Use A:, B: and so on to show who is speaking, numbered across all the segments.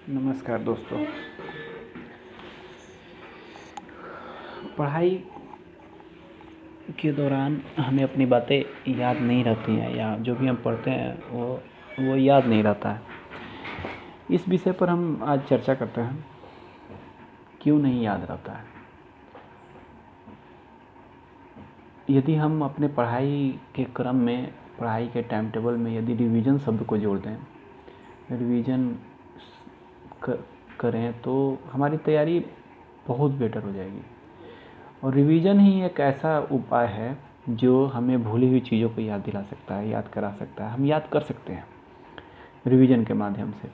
A: नमस्कार दोस्तों। पढ़ाई के दौरान हमें अपनी बातें याद नहीं रहती हैं या जो भी हम पढ़ते हैं वो याद नहीं रहता है। इस विषय पर हम आज चर्चा करते हैं, क्यों नहीं याद रहता है। यदि हम अपने पढ़ाई के क्रम में, पढ़ाई के टाइम टेबल में यदि रिवीजन शब्द को जोड़ दें, रिवीजन करें तो हमारी तैयारी बहुत बेटर हो जाएगी। और रिवीजन ही एक ऐसा उपाय है जो हमें भूली हुई चीज़ों को याद दिला सकता है, याद करा सकता है। हम याद कर सकते हैं रिवीजन के माध्यम से।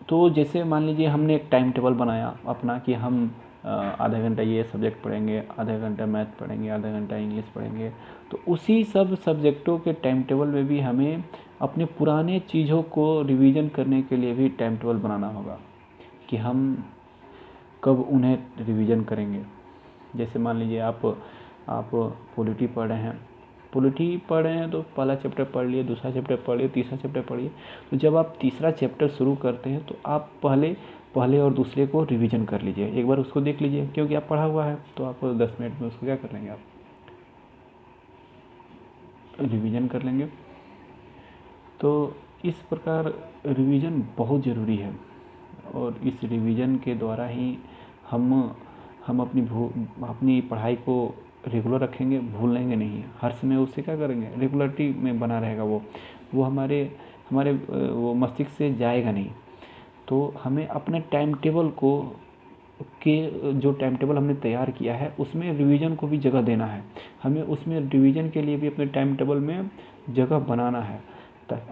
A: तो जैसे मान लीजिए हमने एक टाइम टेबल बनाया अपना कि हम आधा घंटा ये सब्जेक्ट पढ़ेंगे, आधा घंटा मैथ पढ़ेंगे, आधा घंटा इंग्लिश पढ़ेंगे। तो उसी सब सब्जेक्टों के टाइम टेबल में भी हमें अपने पुराने चीज़ों को रिवीजन करने के लिए भी टाइम टेबल बनाना होगा कि हम कब उन्हें रिवीजन करेंगे। जैसे मान लीजिए आप पॉलिटी पढ़ रहे हैं तो पहला चैप्टर पढ़ लिए, दूसरा चैप्टर पढ़ लिए, तीसरा चैप्टर पढ़िए। तो जब आप तीसरा चैप्टर शुरू करते हैं तो आप पहले और दूसरे को रिवीजन कर लीजिए, एक बार उसको देख लीजिए, क्योंकि आप पढ़ा हुआ है तो आप 10 मिनट में उसको क्या कर लेंगे, आप रिवीजन कर लेंगे। तो इस प्रकार रिवीजन बहुत ज़रूरी है और इस रिवीजन के द्वारा ही हम अपनी पढ़ाई को रेगुलर रखेंगे, भूलेंगे नहीं। हर समय उससे क्या करेंगे, रेगुलरिटी में बना रहेगा वो हमारे वो मस्तिष्क से जाएगा नहीं। तो हमें अपने टाइम टेबल जो टाइम टेबल हमने तैयार किया है उसमें रिवीजन को भी जगह देना है। हमें उसमें रिवीजन के लिए भी अपने टाइम टेबल में जगह बनाना है।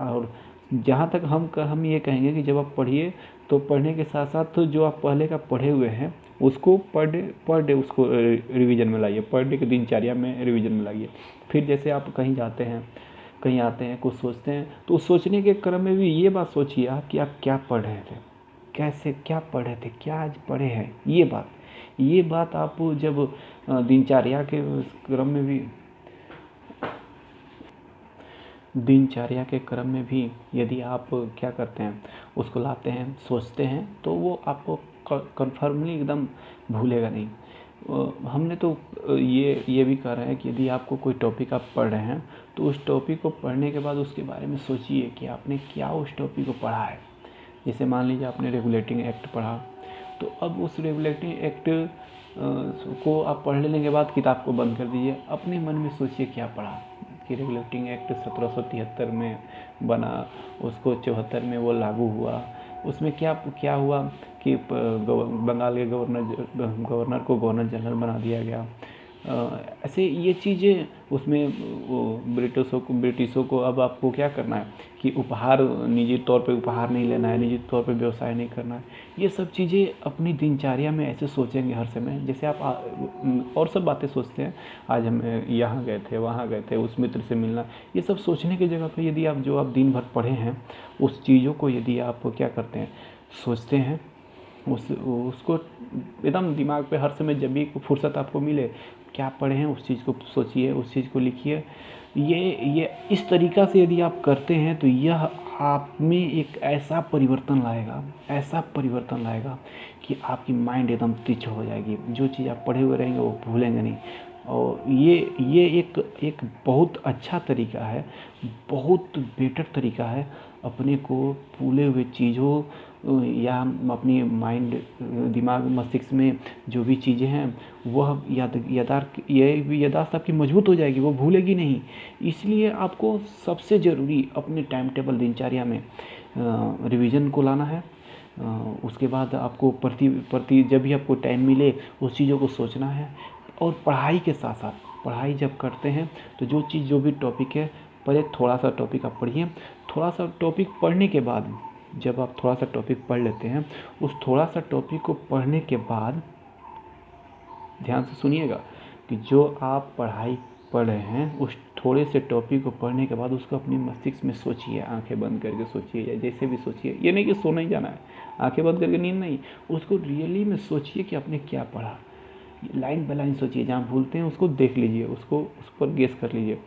A: और जहाँ तक हम ये कहेंगे कि जब आप पढ़िए तो पढ़ने के साथ साथ तो जो आप पहले का पढ़े हुए हैं उसको पर डे उसको रिवीजन में लाइए, पर डे की दिनचर्या में रिवीजन में लाइए। फिर जैसे आप कहीं जाते हैं, कहीं आते हैं, कुछ सोचते हैं, तो उस सोचने के क्रम में भी ये बात सोचिए आप कि आप क्या पढ़ रहे थे, कैसे क्या पढ़े थे, क्या आज पढ़े हैं। ये बात आप जब दिनचर्या के क्रम में भी यदि आप क्या करते हैं, उसको लाते हैं, सोचते हैं, तो वो आपको कन्फर्मली एकदम भूलेगा नहीं। हमने तो ये भी कहा है कि यदि आपको कोई टॉपिक आप पढ़ रहे हैं तो उस टॉपिक को पढ़ने के बाद उसके बारे में सोचिए कि आपने क्या उस टॉपिक को पढ़ा है। जैसे मान लीजिए आपने रेगुलेटिंग एक्ट पढ़ा, तो अब उस रेगुलेटिंग एक्ट को आप पढ़ लेने के बाद किताब को बंद कर दीजिए, अपने मन में सोचिए क्या पढ़ा। कि रेगुलेटिंग एक्ट 1773 में बना, उसको 74 में वो लागू हुआ। उसमें क्या हुआ कि बंगाल के गवर्नर को गवर्नर जनरल बना दिया गया। ऐसे ये चीज़ें उसमें वो ब्रिटिशों को अब आपको क्या करना है कि निजी तौर पे उपहार नहीं लेना है, निजी तौर पे व्यवसाय नहीं करना है। ये सब चीज़ें अपनी दिनचर्या में ऐसे सोचेंगे हर समय, जैसे आप और सब बातें सोचते हैं, आज हम यहाँ गए थे, वहाँ गए थे, उस मित्र से मिलना। ये सब सोचने की जगह पे यदि आप दिन भर पढ़े हैं उस चीज़ों को यदि आप क्या करते हैं, सोचते हैं, उसको एकदम दिमाग पे हर समय जब भी फुर्सत आपको मिले क्या पढ़े हैं उस चीज़ को सोचिए, उस चीज़ को लिखिए। ये इस तरीक़ा से यदि आप करते हैं तो यह आप में एक ऐसा परिवर्तन लाएगा कि आपकी माइंड एकदम तीक्ष्ण हो जाएगी। जो चीज़ आप पढ़े हुए रहेंगे वो भूलेंगे नहीं। और ये एक बहुत अच्छा तरीका है, बहुत बेटर तरीका है अपने को भूले हुए चीज़ों या अपनी दिमाग मस्तिष्क में जो भी चीज़ें हैं वह यादाश्त आपकी मजबूत हो जाएगी, वो भूलेगी नहीं। इसलिए आपको सबसे ज़रूरी अपने टाइम टेबल दिनचर्या में रिवीजन को लाना है। उसके बाद आपको प्रति जब भी आपको टाइम मिले उस चीज़ों को सोचना है। और पढ़ाई के साथ साथ पढ़ाई जब करते हैं तो जो भी टॉपिक है, पहले थोड़ा सा टॉपिक आप पढ़िए। थोड़ा सा टॉपिक पढ़ने के बाद जब आप थोड़ा सा टॉपिक पढ़ लेते हैं, उस थोड़ा सा टॉपिक को पढ़ने के बाद ध्यान से सुनिएगा कि जो आप पढ़ाई पढ़ रहे हैं उस थोड़े से टॉपिक को पढ़ने के बाद उसको अपने मस्तिष्क में सोचिए, आंखें बंद करके सोचिए या जैसे भी सोचिए। ये नहीं कि सोना ही जाना है, आंखें बंद करके नींद नहीं, उसको रियली में सोचिए कि आपने क्या पढ़ा। लाइन बाय लाइन सोचिए, जहाँ भूलते हैं उसको देख लीजिए, उस पर गेस कर लीजिए।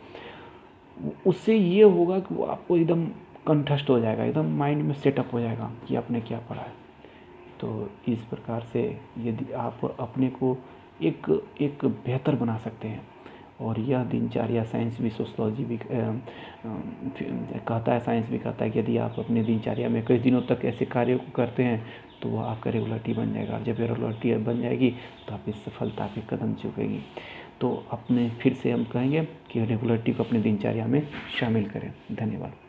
A: उससे ये होगा कि वो आपको एकदम कंठस्थ हो जाएगा, एकदम माइंड में सेटअप हो जाएगा कि आपने क्या पढ़ा है। तो इस प्रकार से यदि आप अपने को एक एक बेहतर बना सकते हैं, और यह दिनचर्या साइंस भी, सोशियोलॉजी भी कहता है, साइंस भी कहता है कि यदि आप अपने दिनचर्या में कई दिनों तक ऐसे कार्यों को करते हैं तो वह आपका रेगुलरिटी बन जाएगा। जब रेगुलरिटी बन जाएगी तो आपकी सफलता के कदम चूकेगी। तो अपने फिर से हम कहेंगे कि रेगुलरिटी को अपने दिनचर्या में शामिल करें। धन्यवाद।